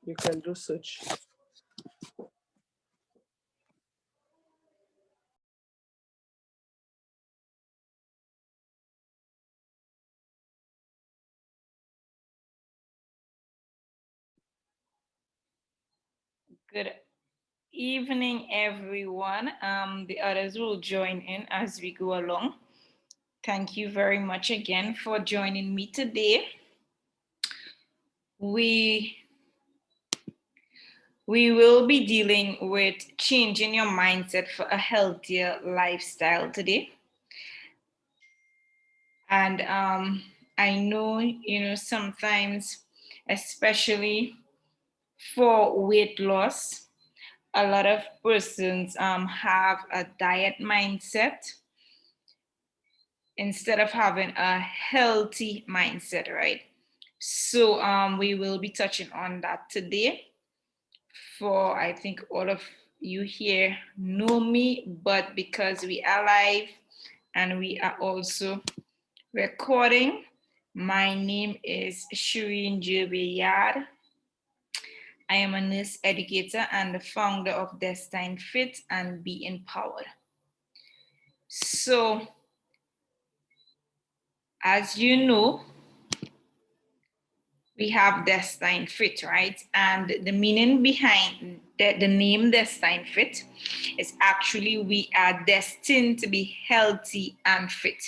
You can do search. Good evening, everyone. The others will join in as we go along. Thank you very much again for joining me today. We we will be dealing with changing your mindset for a healthier lifestyle today. And I know, sometimes, especially for weight loss, a lot of persons have a diet mindset instead of having a healthy mindset, right? So we will be touching on that today. For I think all of you here know me, but because we are live and we are also recording, my name is Shireen Jubeyard. I am a nurse educator and the founder of DESTYNE Fit and Be Empowered. So, as you know, we have DESTYNE Fit, right? And the meaning behind the name DESTYNE Fit is actually we are destined to be healthy and fit.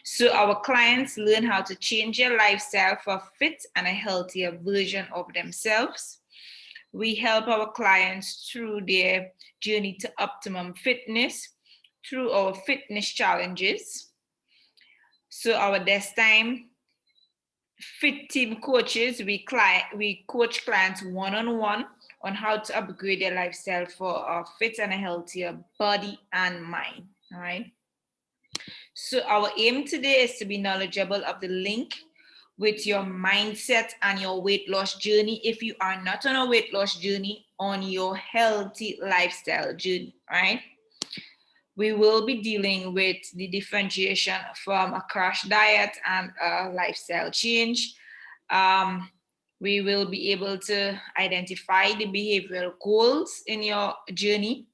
So our clients learn how to change their lifestyle for a fit and a healthier version of themselves. We help our clients through their journey to optimum fitness through our fitness challenges. So our DESTYNE Fit team coaches, we coach clients one-on-one on how to upgrade their lifestyle for a fit and a healthier body and mind. All right. So our aim today is to be knowledgeable of the link with your mindset and your weight loss journey if you are not on a weight loss journey, on your healthy lifestyle journey, right? We will be dealing with the differentiation from a crash diet and a lifestyle change. Um, we will be able to identify the behavioral goals in your journey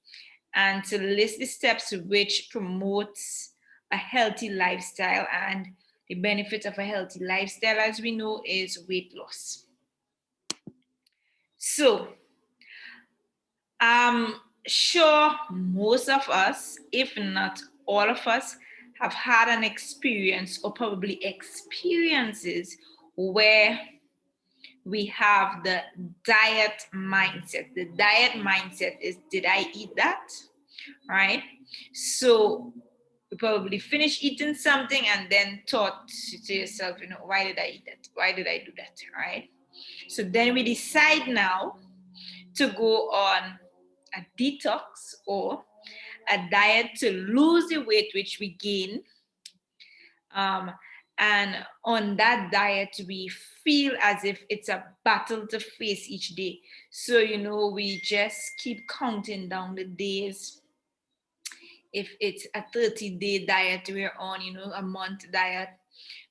and to list the steps which promotes a healthy lifestyle. And the benefit of a healthy lifestyle, as we know, is weight loss. So I'm sure most of us, if not all of us, have had an experience or probably experiences where we have the diet mindset. The diet mindset is, did I eat that? Right? So you probably finish eating something and then thought to yourself, why did I eat that? Why did I do that? Right? So then we decide now to go on a detox or a diet to lose the weight which we gain. Um, and on that diet, we feel as if it's a battle to face each day. So, we just keep counting down the days. If it's a 30-day diet we're on, a month diet,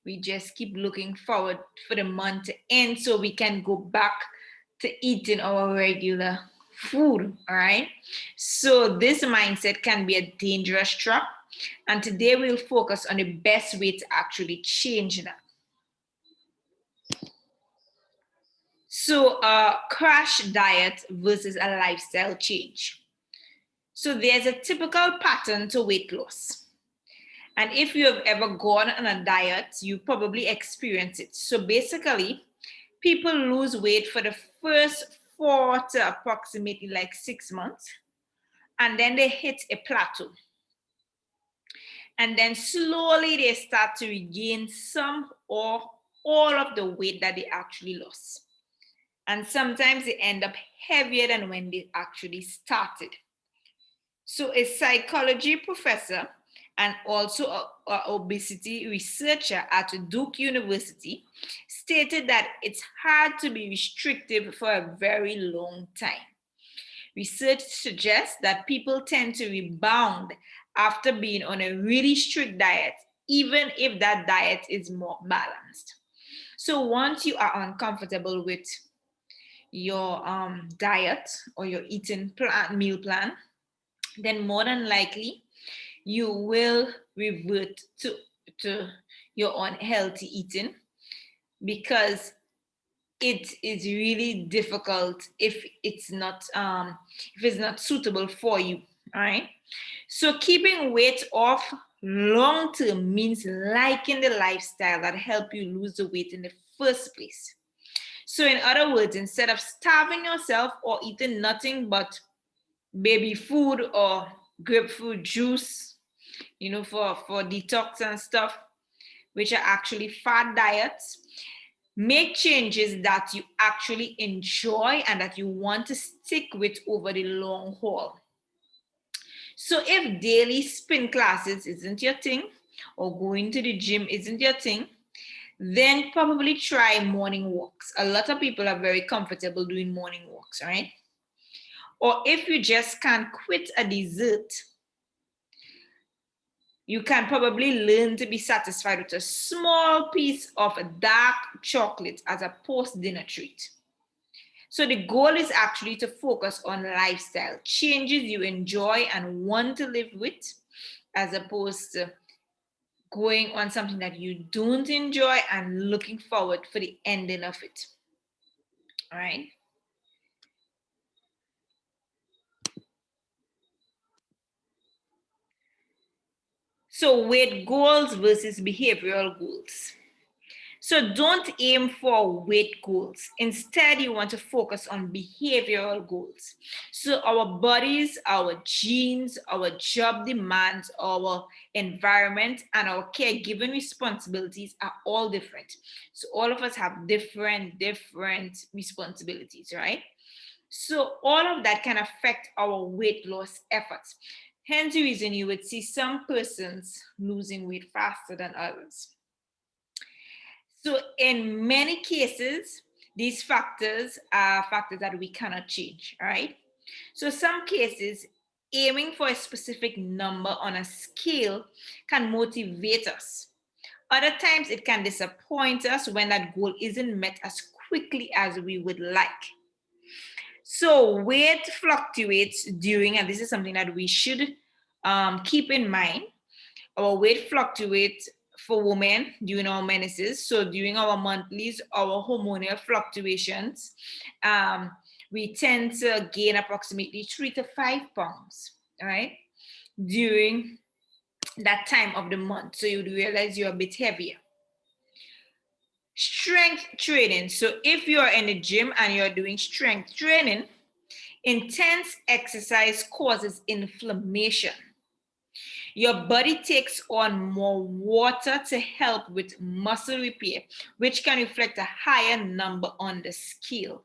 we just keep looking forward for the month to end so we can go back to eating our regular food. All right. So this mindset can be a dangerous trap. And today we'll focus on the best way to actually change that. So crash diet versus a lifestyle change. So there's a typical pattern to weight loss. And if you have ever gone on a diet, you probably experience it. So basically, people lose weight for the first 4 to approximately like 6 months, and then they hit a plateau. And then slowly they start to regain some or all of the weight that they actually lost. And sometimes they end up heavier than when they actually started. So a psychology professor and also a obesity researcher at Duke University stated that it's hard to be restrictive for a very long time. Research suggests that people tend to rebound after being on a really strict diet, even if that diet is more balanced. So once you are uncomfortable with your diet or your eating plan, meal plan, then more than likely you will revert to your unhealthy eating, because it is really difficult if it's not suitable for you. All right. So keeping weight off long term means liking the lifestyle that helped you lose the weight in the first place. So in other words, instead of starving yourself or eating nothing but baby food or grapefruit juice, for detox and stuff, which are actually fad diets, make changes that you actually enjoy and that you want to stick with over the long haul. So if daily spin classes isn't your thing, or going to the gym isn't your thing, then probably try morning walks. A lot of people are very comfortable doing morning walks, right? Or if you just can't quit a dessert, you can probably learn to be satisfied with a small piece of dark chocolate as a post-dinner treat. So the goal is actually to focus on lifestyle changes you enjoy and want to live with, as opposed to going on something that you don't enjoy and looking forward for the ending of it. All right. So weight goals versus behavioral goals. So don't aim for weight goals. Instead, you want to focus on behavioral goals. So our bodies, our genes, our job demands, our environment, and our caregiving responsibilities are all different. So all of us have different responsibilities, right? So all of that can affect our weight loss efforts. Hence the reason you would see some persons losing weight faster than others. So in many cases, these factors are factors that we cannot change, right? So some cases, aiming for a specific number on a scale can motivate us. Other times it can disappoint us when that goal isn't met as quickly as we would like. So weight fluctuates during, and this is something that we should keep in mind. Our weight fluctuates for women during our menses. So during our monthlies, our hormonal fluctuations, we tend to gain approximately 3 to 5 pounds, right? During that time of the month. So you realize you're a bit heavier. Strength training. So if you're in the gym and you're doing strength training, intense exercise causes inflammation. Your body takes on more water to help with muscle repair, which can reflect a higher number on the scale.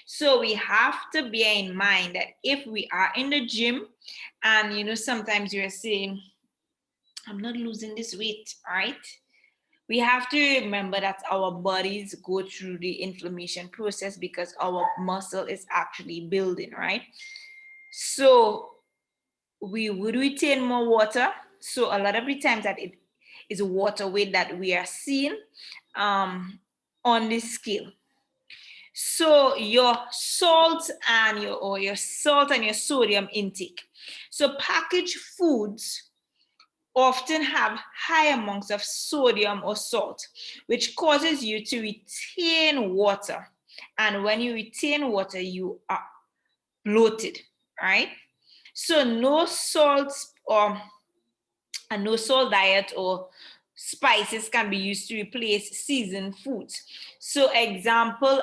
So we have to bear in mind that if we are in the gym and sometimes you're saying, I'm not losing this weight, right? We have to remember that our bodies go through the inflammation process because our muscle is actually building, right? So we would retain more water. So a lot of the times that it is water weight that we are seeing on this scale. So your salt and your salt and your sodium intake. So packaged foods often have high amounts of sodium or salt, which causes you to retain water. And when you retain water, you are bloated, right? So no salt or a no salt diet or spices can be used to replace seasoned foods. So example,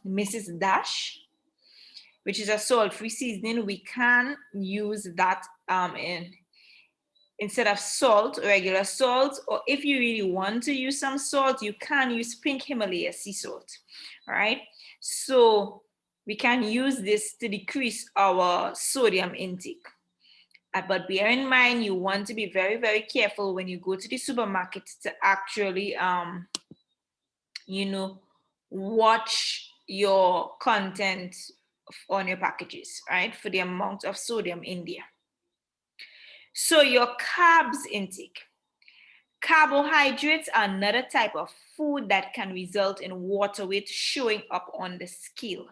Mrs. Dash, which is a salt-free seasoning, we can use that instead of salt, regular salt, or if you really want to use some salt, you can use pink Himalaya sea salt, right? So we can use this to decrease our sodium intake. But bear in mind, you want to be very, very careful when you go to the supermarket to actually, watch your content on your packages, right? For the amount of sodium in there. So your carbs intake. Carbohydrates are another type of food that can result in water weight showing up on the scale.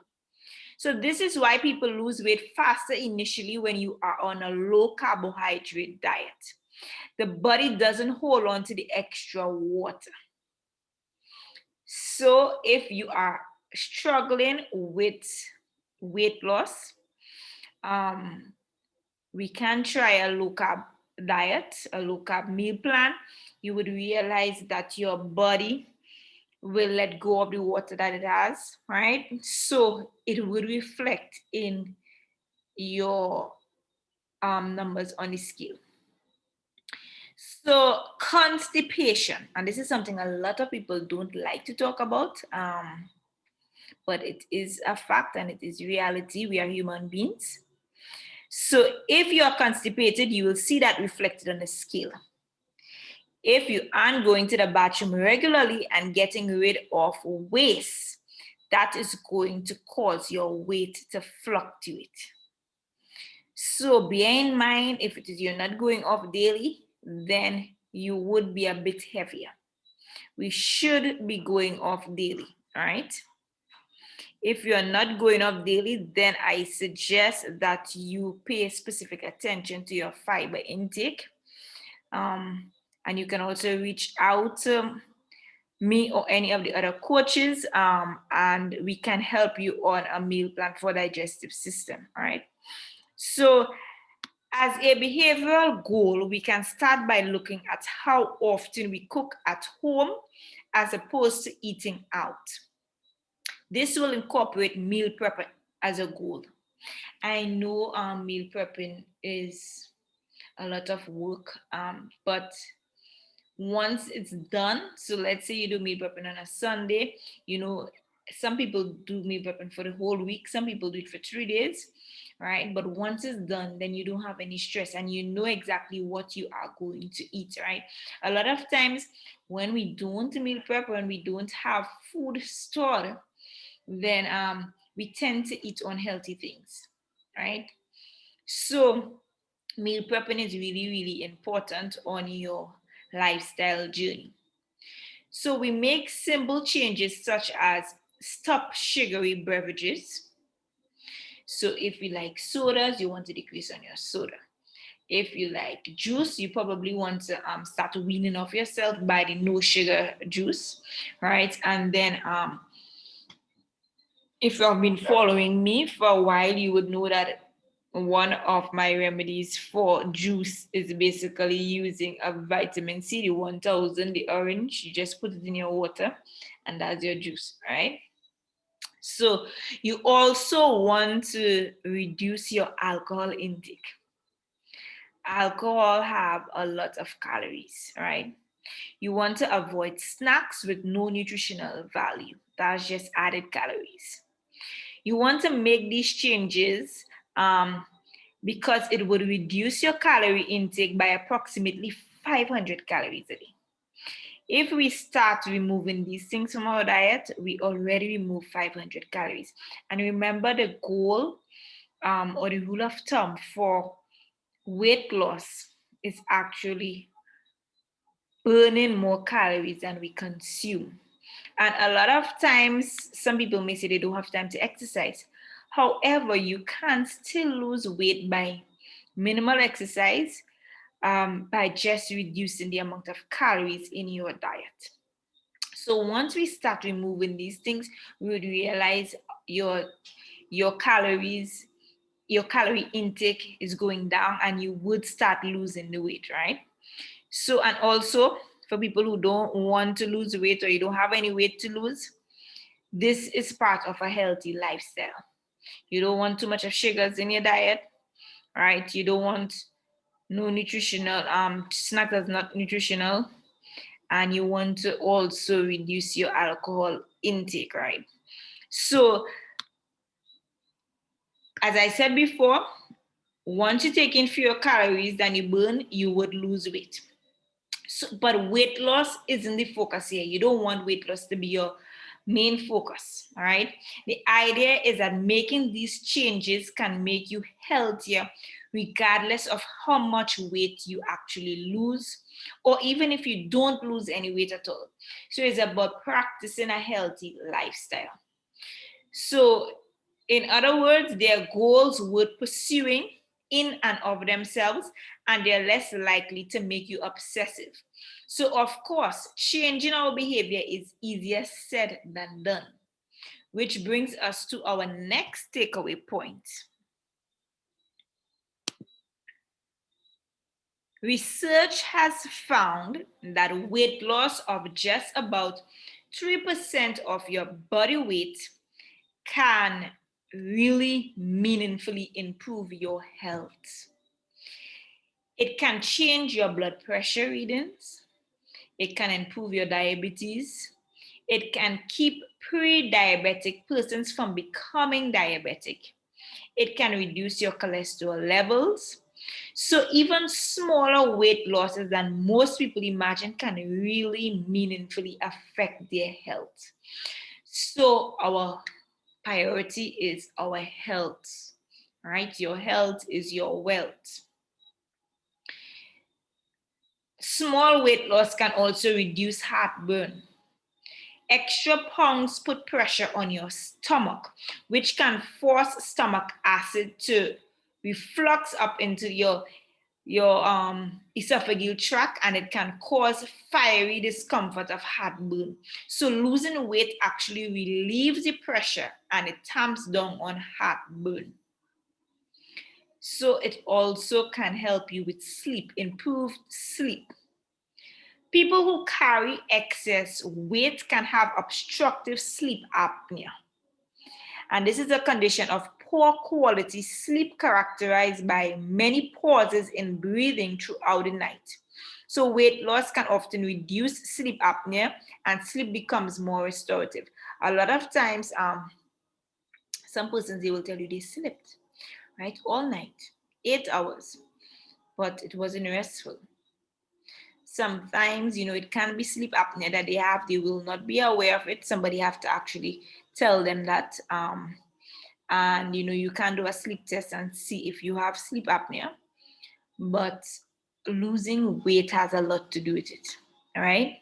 So this is why people lose weight faster initially when you are on a low carbohydrate diet. The body doesn't hold on to the extra water. So if you are struggling with weight loss, we can try a low carb diet, a low carb meal plan. You would realize that your body will let go of the water that it has, right? So it will reflect in your numbers on the scale. So constipation, and this is something a lot of people don't like to talk about, but it is a fact and it is reality. We are human beings. So if you are constipated, you will see that reflected on the scale. If you aren't going to the bathroom regularly and getting rid of waste, that is going to cause your weight to fluctuate. So bear in mind, if it is you're not going off daily, then you would be a bit heavier. We should be going off daily, all right? If you're not going off daily, then I suggest that you pay specific attention to your fiber intake. And you can also reach out to me or any of the other coaches, and we can help you on a meal plan for digestive system, all right? So as a behavioral goal, we can start by looking at how often we cook at home as opposed to eating out. This will incorporate meal prepping as a goal. I know meal prepping is a lot of work, but once it's done, so let's say you do meal prepping on a Sunday, some people do meal prepping for the whole week, some people do it for 3 days, right? But once it's done, then you don't have any stress and you know exactly what you are going to eat, right? A lot of times when we don't meal prep, when we don't have food stored, then we tend to eat unhealthy things, right? So meal prepping is really, really important on your lifestyle journey. So we make simple changes such as stop sugary beverages. So if you like sodas, you want to decrease on your soda. If you like juice, you probably want to start weaning off yourself by the no sugar juice, right? And then if you have been following me for a while, you would know that one of my remedies for juice is basically using a vitamin C, the 1000, the orange. You just put it in your water and that's your juice, right? So you also want to reduce your alcohol intake. Alcohol have a lot of calories, right? You want to avoid snacks with no nutritional value. That's just added calories. You want to make these changes because it would reduce your calorie intake by approximately 500 calories a day. If we start removing these things from our diet, we already remove 500 calories. And remember, the goal or the rule of thumb for weight loss is actually burning more calories than we consume. And a lot of times, some people may say they don't have time to exercise. However, you can still lose weight by minimal exercise, by just reducing the amount of calories in your diet. So once we start removing these things, we would realize your calorie intake is going down and you would start losing the weight, right? So, and also for people who don't want to lose weight or you don't have any weight to lose, this is part of a healthy lifestyle. You don't want too much of sugars in your diet, right? You don't want no nutritional snack that's not nutritional, and you want to also reduce your alcohol intake, right? So as I said before, once you take in fewer calories than you burn, you would lose weight. So, but weight loss isn't the focus here. You don't want weight loss to be your main focus, all right? The idea is that making these changes can make you healthier regardless of how much weight you actually lose, or even if you don't lose any weight at all. So it's about practicing a healthy lifestyle. So, in other words, their goals worth pursuing in and of themselves, and they're less likely to make you obsessive. So, of course, changing our behavior is easier said than done, which brings us to our next takeaway point. Research has found that weight loss of just about 3% of your body weight can really meaningfully improve your health. It can change your blood pressure readings. It can improve your diabetes. It can keep pre-diabetic persons from becoming diabetic. It can reduce your cholesterol levels. So even smaller weight losses than most people imagine can really meaningfully affect their health. So our priority is our health, right? Your health is your wealth. Small weight loss can also reduce heartburn. Extra pounds put pressure on your stomach, which can force stomach acid to reflux up into your esophageal tract, and it can cause fiery discomfort of heartburn. So losing weight actually relieves the pressure and it tamps down on heartburn. So it also can help you with sleep, improved sleep. People who carry excess weight can have obstructive sleep apnea. And this is a condition of poor quality sleep characterized by many pauses in breathing throughout the night. So weight loss can often reduce sleep apnea and sleep becomes more restorative. A lot of times, some persons, they will tell you they slept, right, all night, 8 hours, but it wasn't restful. Sometimes, it can be sleep apnea that they have. They will not be aware of it. Somebody have to actually tell them that. And, you can do a sleep test and see if you have sleep apnea. But losing weight has a lot to do with it, all right?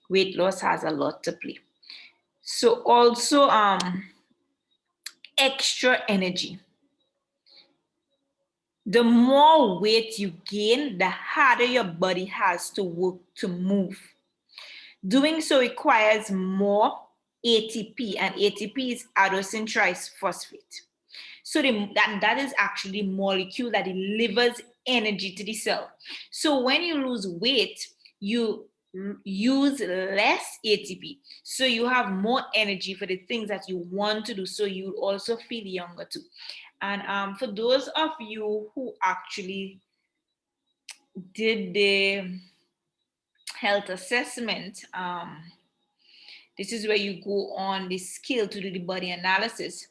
Weight loss has a lot to play. So also, extra energy. The more weight you gain, the harder your body has to work to move. Doing so requires more ATP, and ATP is adenosine triphosphate. So that is actually the molecule that delivers energy to the cell. So when you lose weight, you use less ATP. So you have more energy for the things that you want to do. So you also feel younger too. And for those of you who actually did the health assessment, this is where you go on the scale to do the body analysis.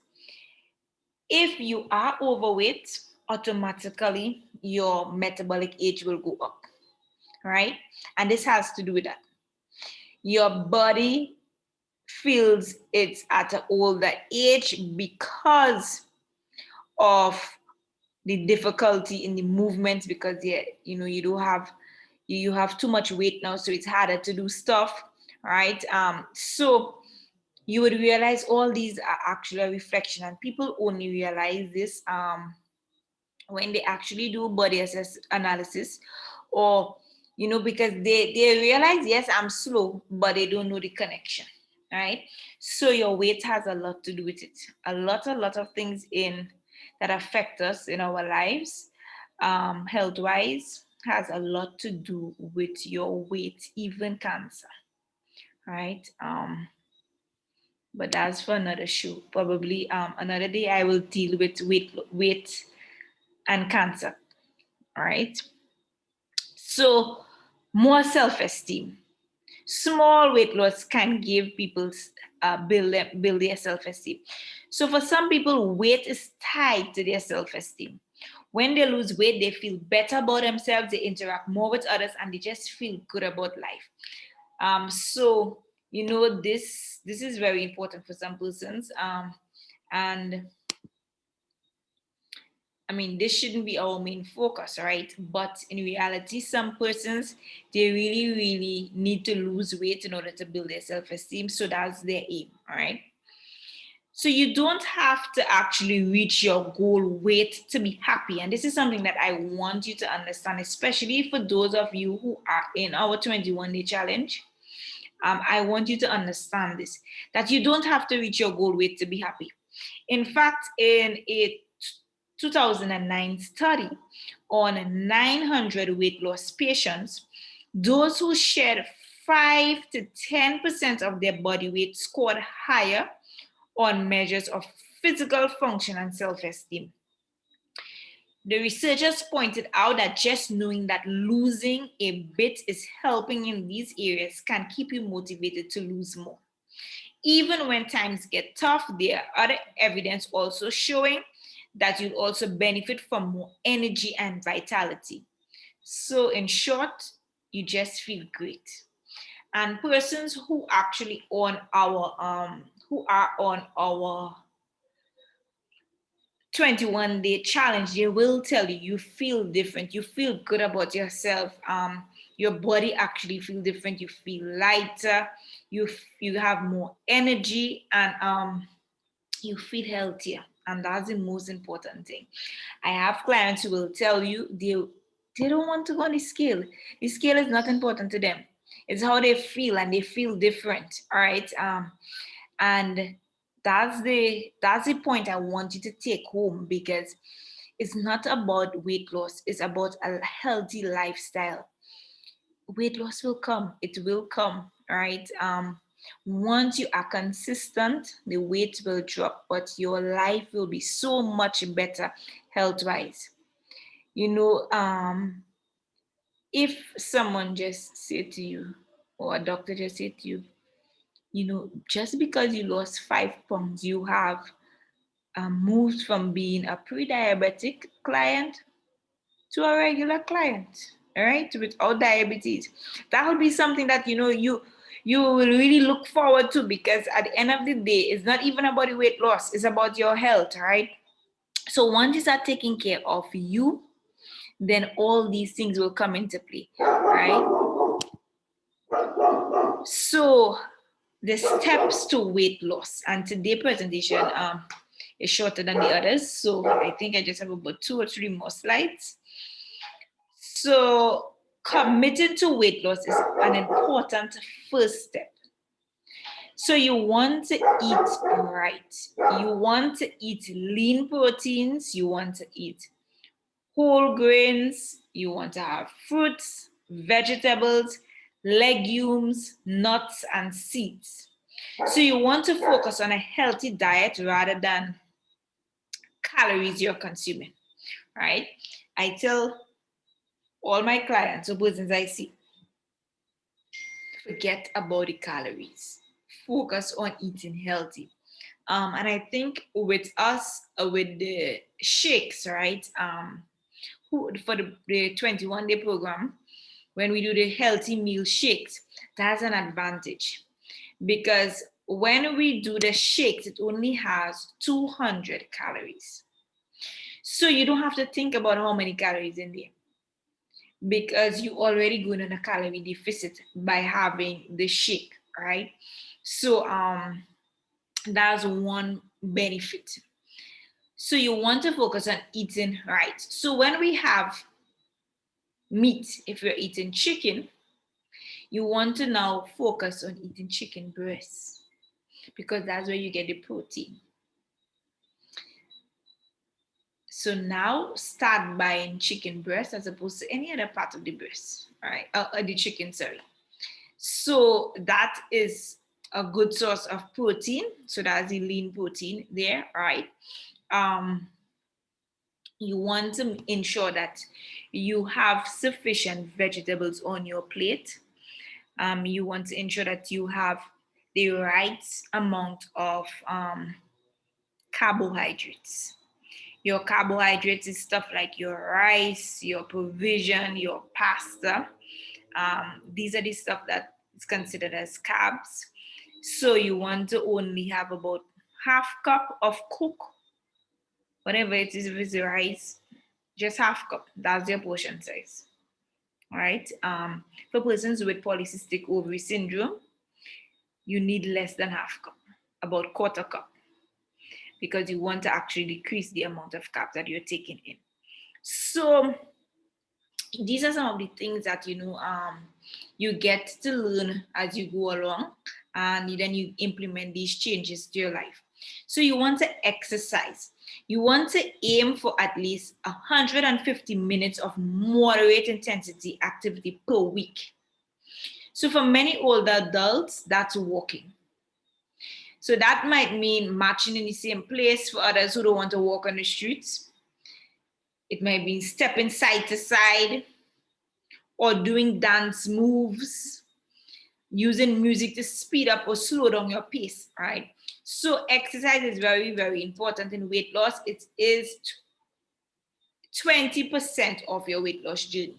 If you are overweight, automatically your metabolic age will go up, right? And this has to do with that. Your body feels it's at an older age because of the difficulty in the movement, because you have too much weight now, so it's harder to do stuff, right? So you would realize all these are actually a reflection, and people only realize this when they actually do body analysis, or because they realize, yes, I'm slow, but they don't know the connection, right? So your weight has a lot to do with it. A lot of things in that affect us in our lives, health wise, has a lot to do with your weight, even cancer, right? But that's for another show. Probably another day I will deal with weight and cancer. All right. So more self-esteem. Small weight loss can give people build their self-esteem. So for some people, weight is tied to their self-esteem. When they lose weight, they feel better about themselves, they interact more with others, and they just feel good about life. So this is very important for some persons. And I mean, this shouldn't be our main focus, right? But in reality, some persons, they really, really need to lose weight in order to build their self-esteem. So that's their aim, all right? So you don't have to actually reach your goal weight to be happy. And this is something that I want you to understand, especially for those of you who are in our 21-day challenge. I want you to understand this, that you don't have to reach your goal weight to be happy. In fact, in a 2009 study on 900 weight loss patients, those who shared 5 to 10% of their body weight scored higher on measures of physical function and self-esteem. The researchers pointed out that just knowing that losing a bit is helping in these areas can keep you motivated to lose more. Even when times get tough, there are other evidence also showing that you'll also benefit from more energy and vitality. So in short, you just feel great. And persons who actually on our who are on our 21-day challenge, they will tell you you feel different, you feel good about yourself. Your body actually feel different, you feel lighter, you have more energy, and you feel healthier, and that's the most important thing. I have clients who will tell you they don't want to go on the scale. The scale is not important to them. It's how they feel, and they feel different. All right. And that's the point I want you to take home, because it's not about weight loss, it's about a healthy lifestyle. Weight loss will come, it will come, right? Once you are consistent, the weight will drop, but your life will be so much better health wise. You know, if someone just said to you, or a doctor just said to you, just because you lost 5 pounds, you have moved from being a pre-diabetic client to a regular client, all right, without diabetes. That would be something that you will really look forward to, because at the end of the day, it's not even about the weight loss, it's about your health, right? So once you start taking care of you, then all these things will come into play, right? So the steps to weight loss, and today's presentation is shorter than the others, so I think I just have about 2 or 3 more slides. So committing to weight loss is an important first step. So you want to eat right. You want to eat lean proteins. You want to eat whole grains. You want to have fruits, vegetables, legumes, nuts, and seeds. So you want to focus on a healthy diet rather than calories you're consuming, right? I tell all my clients or persons I see, forget about the calories. Focus on eating healthy. And I think with us, with the shakes, right? For the 21-day program, when we do the healthy meal shakes, that's an advantage, because when we do the shakes, it only has 200 calories. So you don't have to think about how many calories in there, because you already going on a calorie deficit by having the shake, right? So that's one benefit. So you want to focus on eating right. So when we have meat, if you're eating chicken, you want to now focus on eating chicken breasts, because that's where you get the protein. So now start buying chicken breast as opposed to any other part of the breast, all right? The chicken, sorry. So that is a good source of protein. So that's the lean protein there, right? You want to ensure that you have sufficient vegetables on your plate. You want to ensure that you have the right amount of carbohydrates. Your carbohydrates is stuff like your rice, your provision, your pasta. These are the stuff that is considered as carbs. So you want to only have about half cup of cooked Whatever it is, if it's rice, just half cup. That's your portion size. All right. For persons with polycystic ovary syndrome, you need less than half cup, about quarter cup, because you want to actually decrease the amount of carbs that you're taking in. So these are some of the things that you get to learn as you go along, and then you implement these changes to your life. So you want to exercise. You want to aim for at least 150 minutes of moderate intensity activity per week. So for many older adults, that's walking. So that might mean marching in the same place. For others who don't want to walk on the streets, it might be stepping side to side or doing dance moves, using music to speed up or slow down your pace, right? So exercise is very, very important in weight loss. It is 20% of your weight loss journey.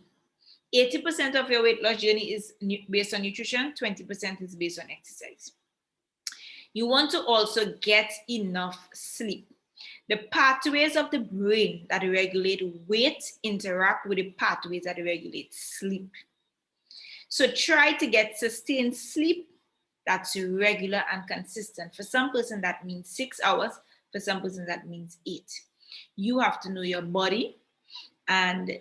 80% of your weight loss journey is based on nutrition, 20% is based on exercise. You want to also get enough sleep. The pathways of the brain that regulate weight interact with the pathways that regulate sleep. So try to get sustained sleep that's regular and consistent. For some person, that means 6 hours. For some person, that means 8. You have to know your body and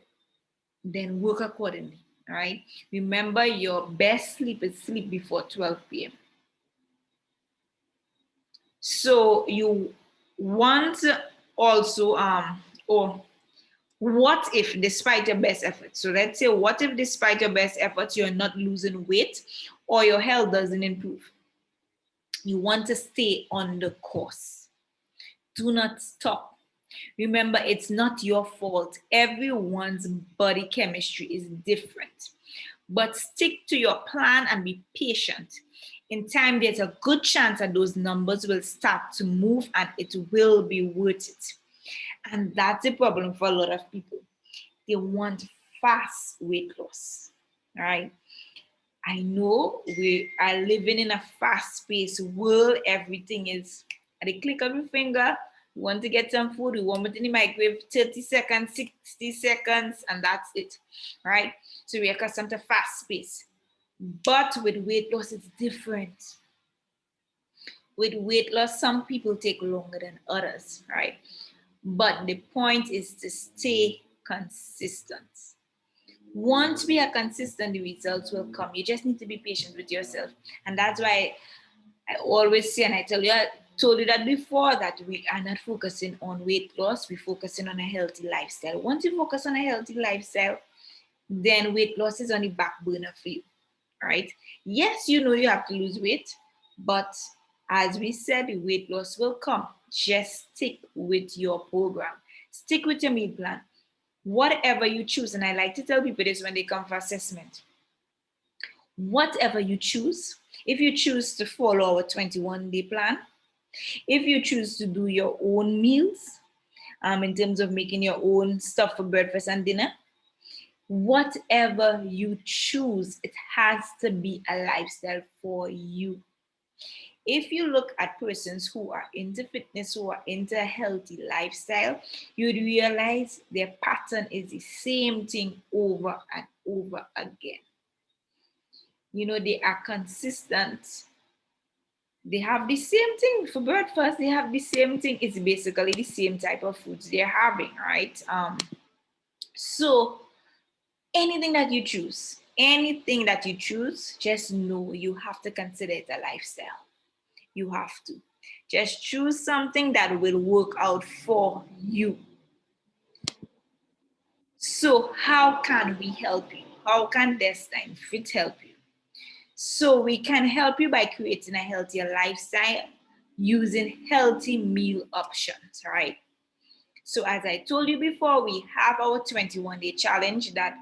then work accordingly, all right? Remember, your best sleep is sleep before 12 p.m. So you want also, or what if despite your best efforts? So let's say, what if despite your best efforts, you're not losing weight or your health doesn't improve? You want to stay on the course. Do not stop. Remember, it's not your fault. Everyone's body chemistry is different. But stick to your plan and be patient. In time, there's a good chance that those numbers will start to move and it will be worth it. And that's the problem for a lot of people. They want fast weight loss, right? I know we are living in a fast-paced world. Everything is at the click of your finger. We want to get some food, we warm it in the microwave, 30 seconds, 60 seconds, and that's it, right? So we're accustomed to fast pace. But with weight loss, it's different. With weight loss, some people take longer than others, right? But the point is to stay consistent. Once we are consistent, the results will come. You just need to be patient with yourself. And that's why I always say, and I told you that before, that we are not focusing on weight loss, we're focusing on a healthy lifestyle. Once you focus on a healthy lifestyle, then weight loss is on the back burner for you, right? Yes, you know you have to lose weight, but as we said, the weight loss will come. Just stick with your program. Stick with your meal plan. Whatever you choose, and I like to tell people this when they come for assessment. Whatever you choose, if you choose to follow our 21-day plan, if you choose to do your own meals, in terms of making your own stuff for breakfast and dinner, whatever you choose, it has to be a lifestyle for you. If you look at persons who are into fitness, who are into a healthy lifestyle, you'd realize their pattern is the same thing over and over again. You know, they are consistent. They have the same thing for breakfast. They have the same thing. It's basically the same type of foods they're having, right? So anything that you choose, just know you have to consider it a lifestyle. You have to. Just choose something that will work out for you. So how can we help you? How can DESTYNE Fit help you? So we can help you by creating a healthier lifestyle using healthy meal options, right? So as I told you before, we have our 21-day challenge that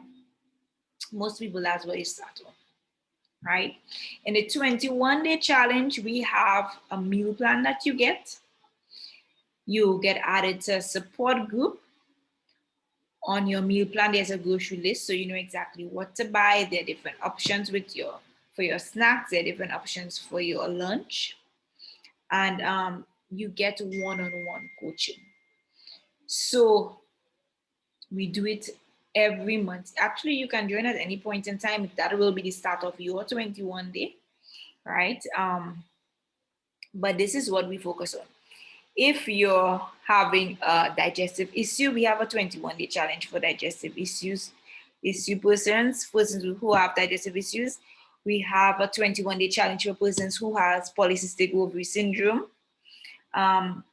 most people, that's where they start on, right? In the 21-day challenge, we have a meal plan that you get. You get added to a support group. On your meal plan, there's a grocery list, so you know exactly what to buy. There are different options for your snacks. There are different options for your lunch. And you get one-on-one coaching. So we do it every month. Actually, you can join at any point in time. That will be the start of your 21 day, right? But this is what we focus on. If you're having a digestive issue, we have a 21 day challenge for digestive persons who have digestive issues. We have a 21 day challenge for persons who has polycystic ovary syndrome.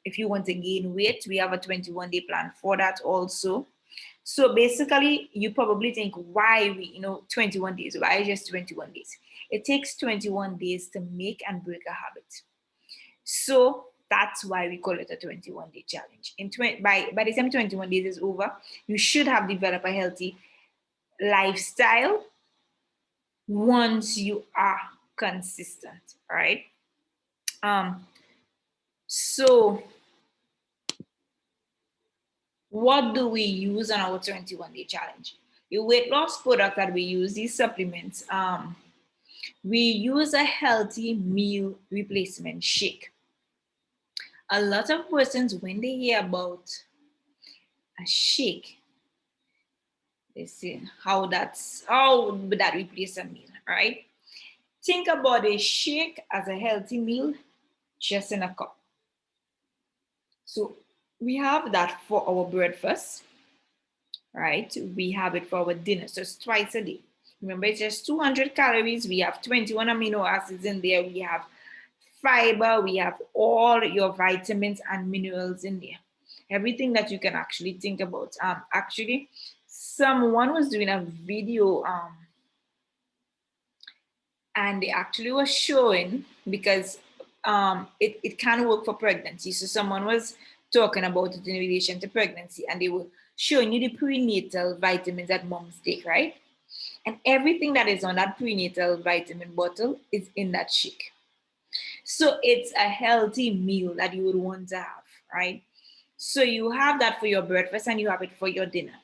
If you want to gain weight, we have a 21 day plan for that also. So basically, you probably think, why 21 days? Why just 21 days? It takes 21 days to make and break a habit. So that's why we call it a 21 day challenge. By the time 21 days is over, you should have developed a healthy lifestyle once you are consistent, right? So what do we use on our 21 day challenge? The weight loss product that we use, these supplements, we use a healthy meal replacement shake. A lot of persons, when they hear about a shake, they say how that replace a meal, right? Think about a shake as a healthy meal just in a cup. So we have that for our breakfast, right? We have it for our dinner, so it's twice a day. Remember, it's just 200 calories. We have 21 amino acids in there. We have fiber. We have all your vitamins and minerals in there. Everything that you can actually think about. Actually, someone was doing a video and they actually was showing, because it can work for pregnancy. So someone was talking about it in relation to pregnancy, and they were showing you the prenatal vitamins that moms take, right? And everything that is on that prenatal vitamin bottle is in that shake. So it's a healthy meal that you would want to have, right? So you have that for your breakfast and you have it for your dinner.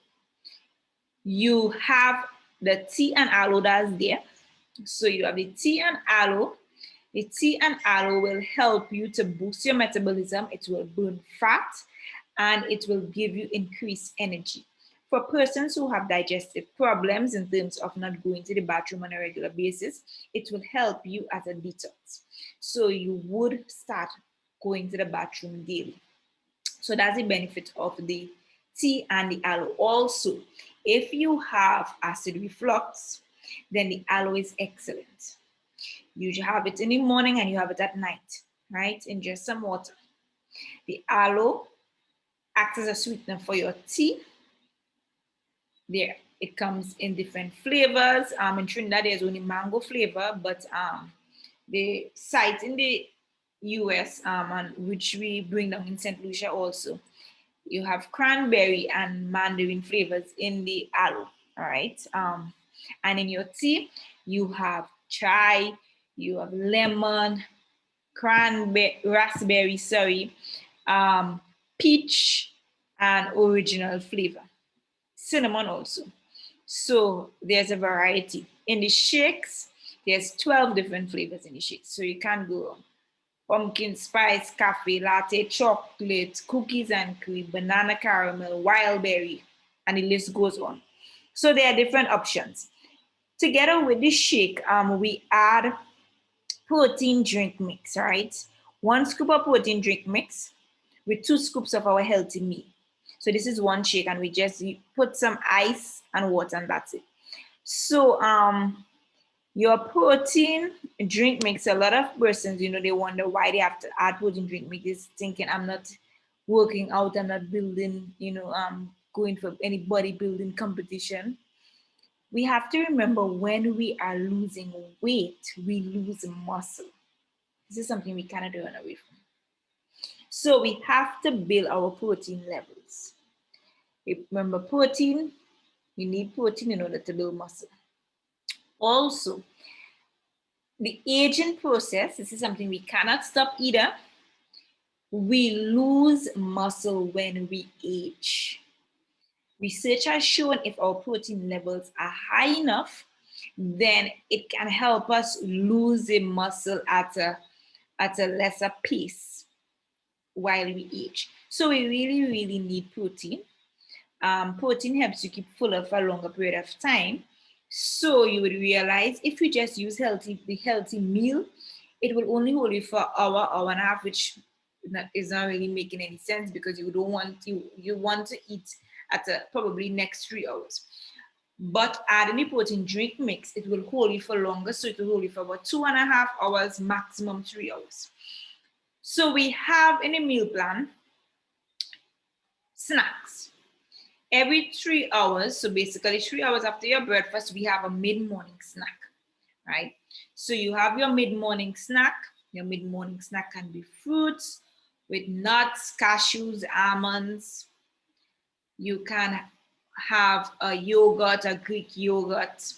You have the tea and aloe that's there. So you have the tea and aloe. The tea and aloe will help you to boost your metabolism. It will burn fat and it will give you increased energy. For persons who have digestive problems in terms of not going to the bathroom on a regular basis, it will help you as a detox. So you would start going to the bathroom daily. So that's the benefit of the tea and the aloe. Also, if you have acid reflux, then the aloe is excellent. You have it in the morning and you have it at night, right? In just some water. The aloe acts as a sweetener for your tea. There, it comes in different flavors. In Trinidad, there's only mango flavor, but the site in the US, and which we bring down in St. Lucia also, you have cranberry and mandarin flavors in the aloe, all right? And in your tea, you have chai, you have lemon, raspberry, peach, and original flavor. Cinnamon also. So there's a variety. In the shakes, there's 12 different flavors in the shakes. So you can go wrong. Pumpkin spice, cafe, latte, chocolate, cookies and cream, banana caramel, wild berry, and the list goes on. So there are different options. Together with this shake, we add protein drink mix, right? 1 scoop of protein drink mix with 2 scoops of our healthy meal. So this is one shake, and we just put some ice and water, and that's it. So your protein drink mix, a lot of persons, they wonder why they have to add protein drink mix, is thinking, I'm not working out, I'm not building, going for any bodybuilding competition. We have to remember, when we are losing weight, we lose muscle. This is something we cannot run away from. So we have to build our protein levels. Remember, protein, you need protein in order to build muscle. Also, the aging process, this is something we cannot stop either. We lose muscle when we age. Research has shown if our protein levels are high enough, then it can help us lose the muscle at a lesser pace. while we age. So we really, really need protein. Protein helps you keep fuller for a longer period of time. So you would realize if you just use the healthy meal, it will only hold you for an hour, hour and a half, which is not really making any sense because you want to eat at probably next 3 hours. But adding the protein drink mix, it will hold you for longer. So it will hold you for about 2.5 hours, maximum 3 hours. So we have in a meal plan snacks. Every 3 hours, so basically 3 hours after your breakfast, we have a mid-morning snack, right? So you have your mid-morning snack. Your mid-morning snack can be fruits with nuts, cashews, almonds. You can have a yogurt, a Greek yogurt.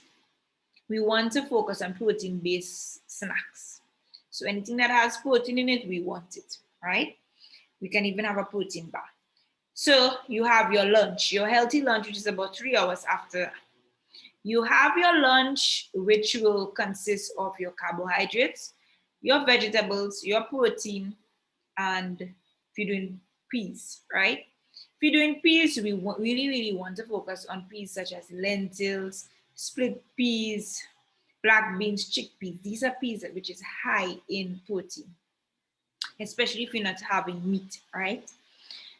We want to focus on protein-based snacks. So anything that has protein in it, we want it, right? We can even have a protein bar. So you have your lunch, your healthy lunch, which is about 3 hours after. You have your lunch, which will consist of your carbohydrates, your vegetables, your protein, and if you're doing peas, right? If you're doing peas, we really, really want to focus on peas such as lentils, split peas, black beans, chickpeas. These are peas which is high in protein, especially if you're not having meat, right?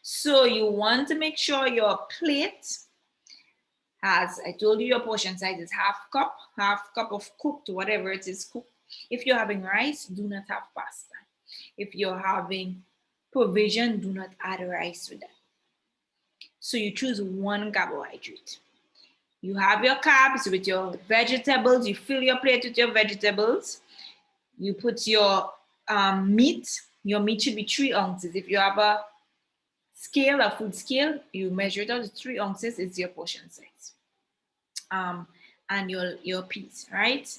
So you want to make sure your plate has, I told you your portion size is half cup of cooked, whatever it is cooked. If you're having rice, do not have pasta. If you're having provision, do not add rice with that. So you choose one carbohydrate. You have your carbs with your vegetables. You fill your plate with your vegetables. You put your meat. Your meat should be 3 ounces. If you have a scale, a food scale, you measure it out to 3 ounces is your portion size. And your peas, right?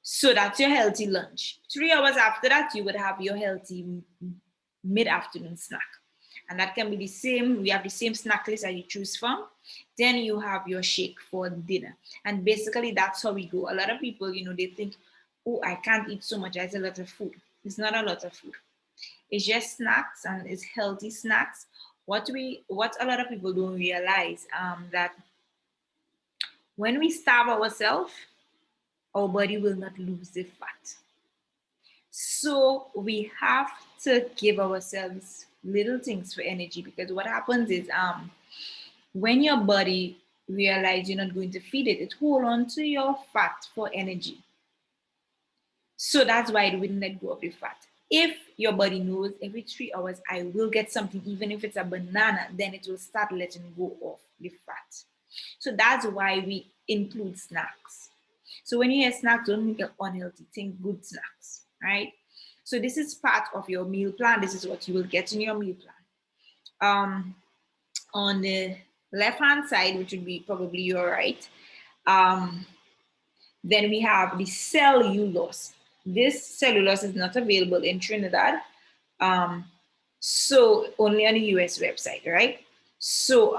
So that's your healthy lunch. 3 hours after that, you would have your healthy mid-afternoon snack. And that can be the same. We have the same snack list that you choose from. Then you have your shake for dinner. And basically that's how we go. A lot of people, they think, oh, I can't eat so much. That's a lot of food. It's not a lot of food. It's just snacks and it's healthy snacks. What a lot of people don't realize that when we starve ourselves, our body will not lose the fat. So we have to give ourselves little things for energy, because what happens is when your body realizes you're not going to feed it, it hold on to your fat for energy. So that's why it wouldn't let go of the fat. If your body knows every 3 hours I will get something, even if it's a banana, then it will start letting go of the fat. So that's why we include snacks. So when you hear snacks, don't think of unhealthy, think good snacks, right? So this is part of your meal plan. This is what you will get in your meal plan. On the left-hand side, which would be probably your right, then we have the cellulose. This cellulose is not available in Trinidad, so only on the US website, right? So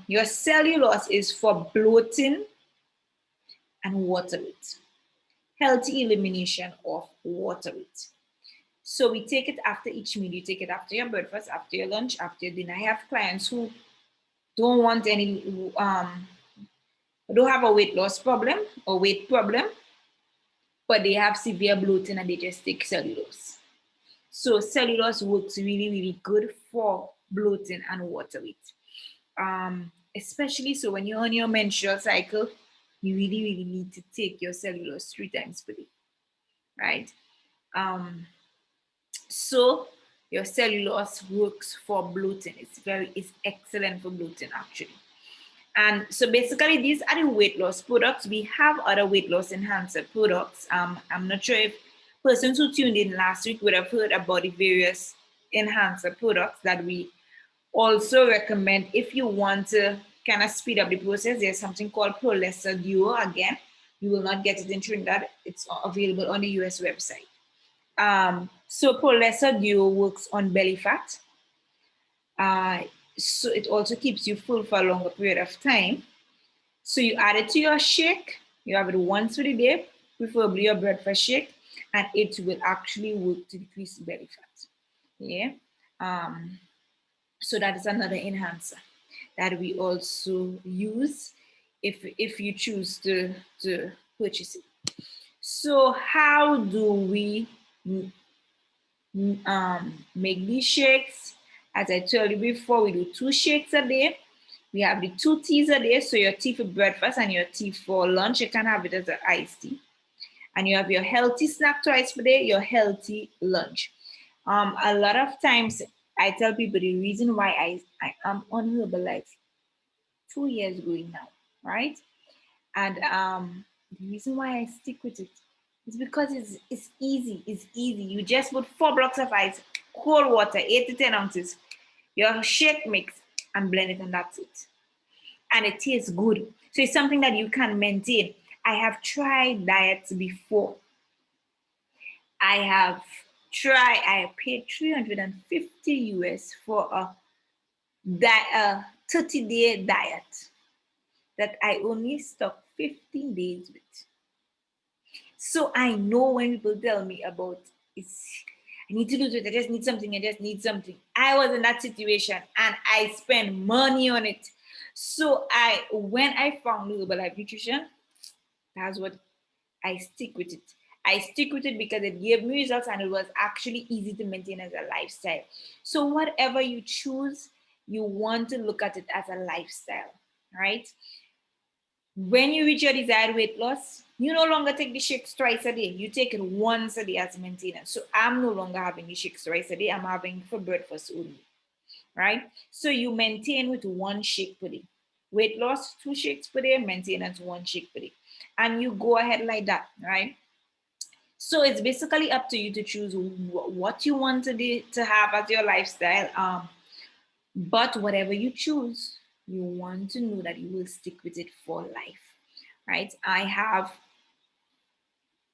your cellulose is for bloating and water weight. Healthy elimination of water weight. So we take it after each meal. You take it after your breakfast, after your lunch, after your dinner. I have clients who don't want any, don't have a weight loss problem or weight problem, but they have severe bloating and they just take cellulose. So cellulose works really, really good for bloating and water weight. Especially so when you're on your menstrual cycle, you really, really need to take your cellulose 3 times per day, right? So your cellulose works for bloating. It's excellent for bloating actually. And so basically these are the weight loss products. We have other weight loss enhancer products. I'm not sure if persons who tuned in last week would have heard about the various enhancer products that we also recommend if you want to kind of speed up the process. There's something called Prolesser Duo. Again, you will not get it in Trinidad. It's available on the US website. So Prolesser Duo works on belly fat. So it also keeps you full for a longer period of time. So you add it to your shake. You have it once a day, preferably your breakfast shake, and it will actually work to decrease belly fat. Yeah. So that is another enhancer that we also use if you choose to purchase it. So how do we make these shakes? As I told you before, we do 2 shakes a day. We have the 2 teas a day, so your tea for breakfast and your tea for lunch. You can have it as an iced tea. And you have your healthy snack twice per day, your healthy lunch. A lot of times I tell people the reason why I am on Herbalife 2 years going now, right? And the reason why I stick with it is because it's easy. It's easy. You just put 4 blocks of ice, cold water, 8 to 10 ounces, your shake mix, and blend it, and that's it. And it tastes good. So it's something that you can maintain. I have tried diets before. I paid 350 US for a 30-day diet that I only stuck 15 days with. So I know when people tell me about it's I need to lose weight, I just need something, I just need something. I was in that situation and I spent money on it. So when I found Herbalife Nutrition, that's what I stick with it. I stick with it because it gave me results and it was actually easy to maintain as a lifestyle. So whatever you choose, you want to look at it as a lifestyle, right? When you reach your desired weight loss, you no longer take the shakes twice a day. You take it once a day as maintenance. So I'm no longer having the shakes twice a day. I'm having for breakfast only, right? So you maintain with 1 shake per day. Weight loss, 2 shakes per day, maintenance, 1 shake per day. And you go ahead like that, right? So it's basically up to you to choose what you want to have as your lifestyle. But whatever you choose, you want to know that you will stick with it for life, right? I have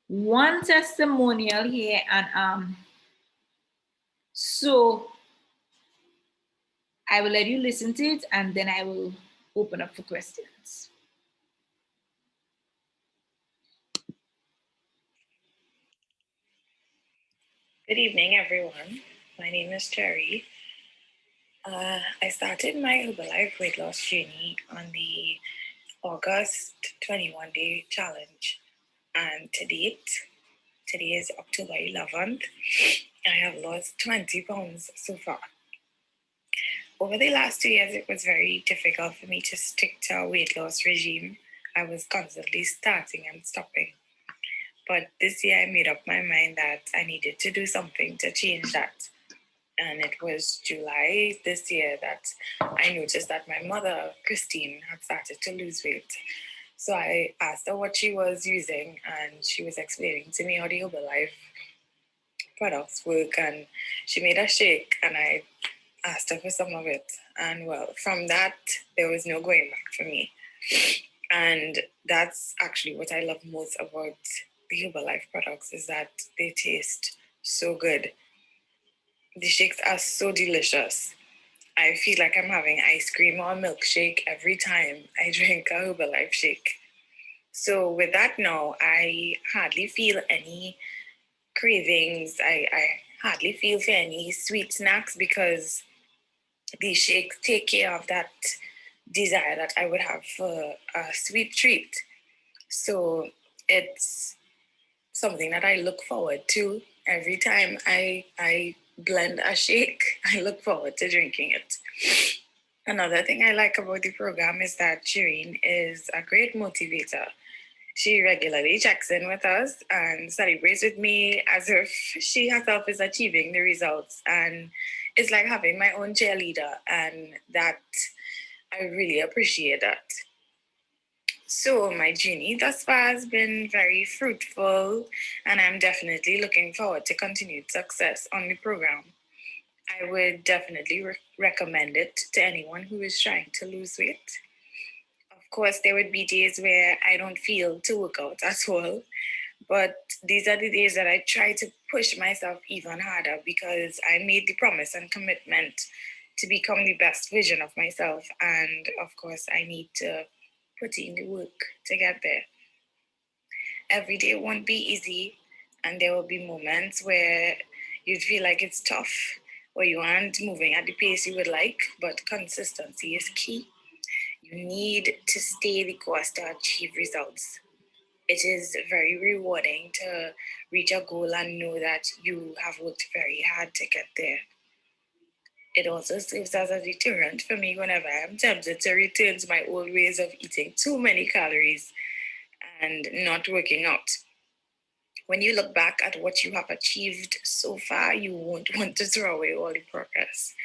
one testimonial here, and so I will let you listen to it, and then I will open up for questions. Good evening, everyone. My name is Terry. I started my Herbalife weight loss journey on the August 21 day challenge. And to date, today is October 11th, I have lost 20 pounds so far. Over the last 2 years, it was very difficult for me to stick to a weight loss regime. I was constantly starting and stopping. But this year, I made up my mind that I needed to do something to change that. And it was July this year that I noticed that my mother, Christine, had started to lose weight. So I asked her what she was using, and she was explaining to me how the Herbalife products work. And she made a shake, and I asked her for some of it. And well, from that, there was no going back for me. And that's actually what I love most about the Herbalife products is that they taste so good. The shakes are so delicious. I feel like I'm having ice cream or a milkshake every time I drink a Herbalife shake. So with that now, I hardly feel any cravings. I hardly feel for any sweet snacks because these shakes take care of that desire that I would have for a sweet treat. So it's something that I look forward to every time I blend a shake. I look forward to drinking it. Another thing I like about the program is that Shireen is a great motivator. She regularly checks in with us and celebrates with me as if she herself is achieving the results. And it's like having my own cheerleader, and that I really appreciate that. So, my journey thus far has been very fruitful, and I'm definitely looking forward to continued success on the program. I would definitely recommend it to anyone who is trying to lose weight. Of course, there would be days where I don't feel to work out at all, but these are the days that I try to push myself even harder because I made the promise and commitment to become the best version of myself. And of course, I need to put in the work to get there. Every day won't be easy, and there will be moments where you feel like it's tough. or you aren't moving at the pace you would like, but consistency is key. You need to stay the course to achieve results. It is very rewarding to reach a goal and know that you have worked very hard to get there. It also serves as a deterrent for me whenever I'm tempted to return to my old ways of eating too many calories and not working out. When you look back at what you have achieved so far, you won't want to throw away all the progress.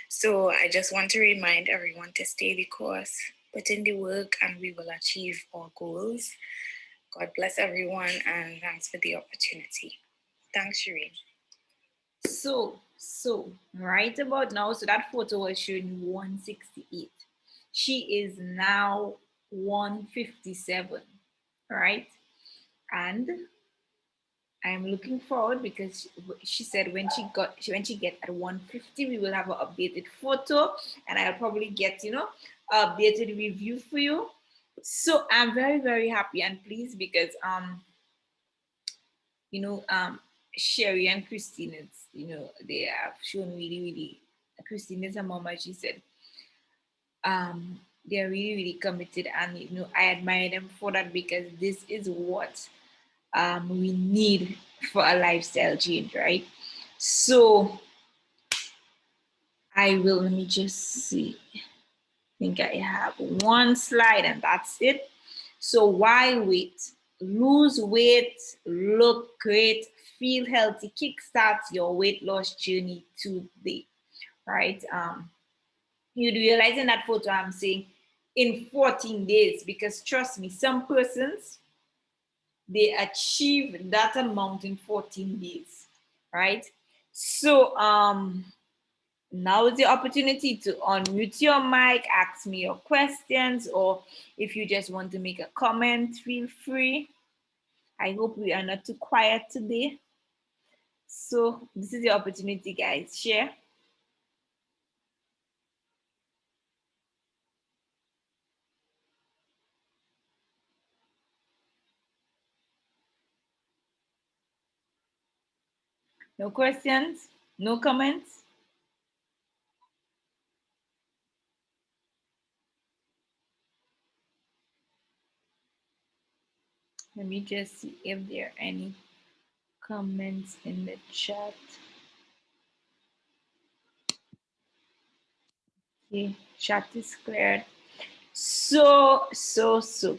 So I just want to remind everyone to stay the course, put in the work, and we will achieve our goals. God bless everyone, and thanks for the opportunity. Thanks, Shireen. So right about now, so that photo was showing 168. She is now 157, right? And I'm looking forward because she said when she get at 150, we will have an updated photo, and I'll probably get updated review for you. So I'm very happy and pleased because Sherry and Christine, they have shown really. Christine is a mom, as she said. They're really committed, and I admire them for that because this is what we need for a lifestyle change, right? So let me just see. I think I have one slide and that's it. So why wait? Lose weight, look great, feel healthy, kickstart your weight loss journey today, right? You'd realize in that photo I'm saying in 14 days, because trust me, some persons, they achieve that amount in 14 days, right? So now is the opportunity to unmute your mic, ask me your questions, or if you just want to make a comment, feel free. I hope we are not too quiet today. So this is the opportunity, guys. Share. No questions? No comments? Let me just see if there are any comments in the chat. Okay, chat is cleared. So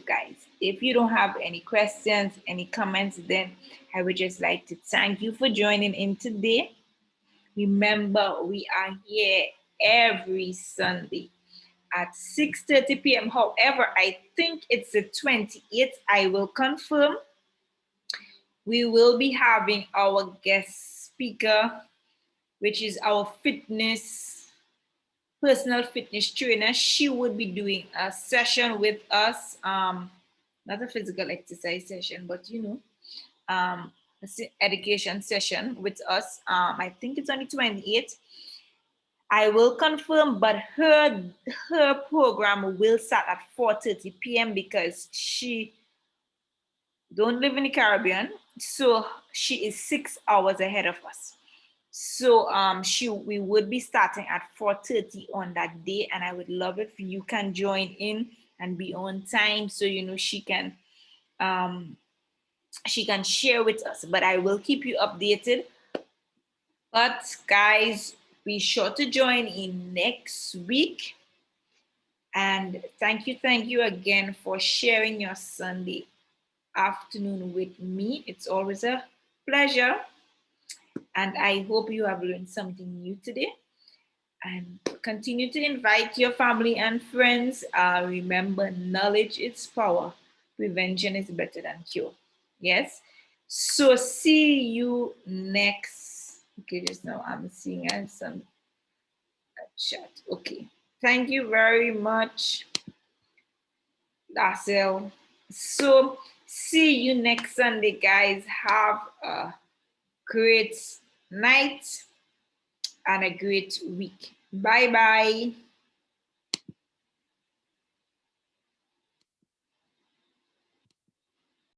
guys, if you don't have any questions, any comments, then I would just like to thank you for joining in today. Remember, we are here every Sunday at 6:30 p.m. However, I think it's the 28th. I will confirm. We will be having our guest speaker, which is our personal fitness trainer. She would be doing a session with us, not a physical exercise session, but education session with us. I think it's on the 28th. I will confirm, but her program will start at 4:30 p.m. because she don't live in the Caribbean, so she is 6 hours ahead of us. So we would be starting at 4:30 on that day, and I would love if you can join in and be on time, so she can share with us. But I will keep you updated. But guys, be sure to join in next week. And thank you again for sharing your Sunday afternoon with me. It's always a pleasure. And I hope you have learned something new today. And continue to invite your family and friends. Remember, knowledge is power. Prevention is better than cure. Yes? So see you next. Okay, just now I'm seeing some chat. Okay. Thank you very much, Darcel. So see you next Sunday, guys. Have a great night and a great week. Bye-bye.